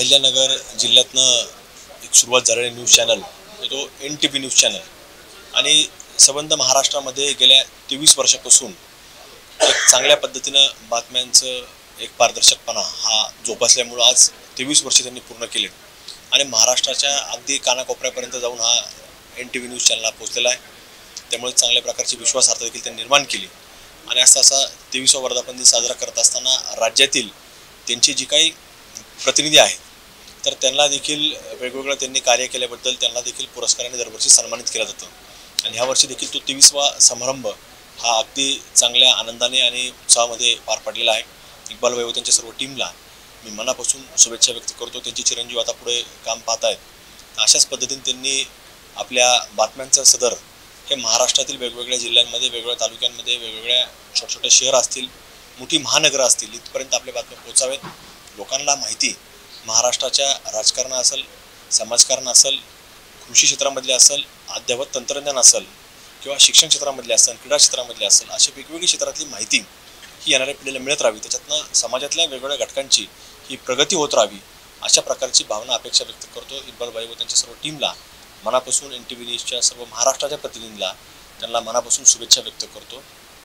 अहिल्यानगर जिल्ह्यातनं एक सुरुवात झालेला न्यूज चॅनल तो NTV न्यूज चॅनल आणि संबंध महाराष्ट्रामध्ये गेल्या 23 वर्षापासून एक चांगल्या पद्धतीनं बातम्यांचं एक पारदर्शकपणा हा जोपासल्यामुळं आज 23 वर्ष त्यांनी पूर्ण केले आणि महाराष्ट्राच्या अगदी कानाकोपऱ्यापर्यंत जाऊन हा NTV न्यूज चॅनल पोहोचलेला आहे. त्यामुळे चांगल्या प्रकारची विश्वासार्हता देखील त्यांनी निर्माण केली आणि असा 23वा वर्धापन दिन साजरा करत असताना राज्यातील त्यांची जी काही प्रतिनिधी आहेत तर त्यांना देखील वेगवेगळं त्यांनी कार्य केल्याबद्दल त्यांना देखील पुरस्काराने दरवर्षी सन्मानित केलं जातं आणि ह्या वर्षी देखील तो 23वा समारंभ हा अगदी चांगल्या आनंदाने आणि उत्साहामध्ये पार पडलेला आहे. इक्बाल भाई व त्यांच्या सर्व टीमला मी मनापासून शुभेच्छा व्यक्त करतो. त्यांची चिरंजीव आता पुढे काम पाहत आहेत. अशाच पद्धतीने त्यांनी आपल्या बातम्यांचं सदर हे महाराष्ट्रातील वेगवेगळ्या जिल्ह्यांमध्ये, वेगवेगळ्या तालुक्यांमध्ये, वेगवेगळ्या छोटे शहर असतील, मोठी महानगरं असतील, इथपर्यंत आपल्या बातम्या पोहोचावेत. लोकांना माहिती महाराष्ट्राच्या राजकारण असेल, समाजकारण असेल, कृषी क्षेत्रामधले असेल, अद्ययावत तंत्रज्ञान असेल किंवा शिक्षण क्षेत्रामधले असेल, क्रीडा क्षेत्रामधले असेल, अशी वेगवेगळी क्षेत्रातली माहिती ही येणाऱ्या पिढीला मिळत राहावी. त्याच्यातनं समाजातल्या वेगवेगळ्या घटकांची ही प्रगती होत राहावी अशा प्रकारची भावना अपेक्षा व्यक्त करतो. इक्बाल भाई व त्यांच्या सर्व टीमला मनापासून NTV न्यूजच्या सर्व महाराष्ट्राच्या प्रतिनिधींना त्यांना मनापासून शुभेच्छा व्यक्त करतो.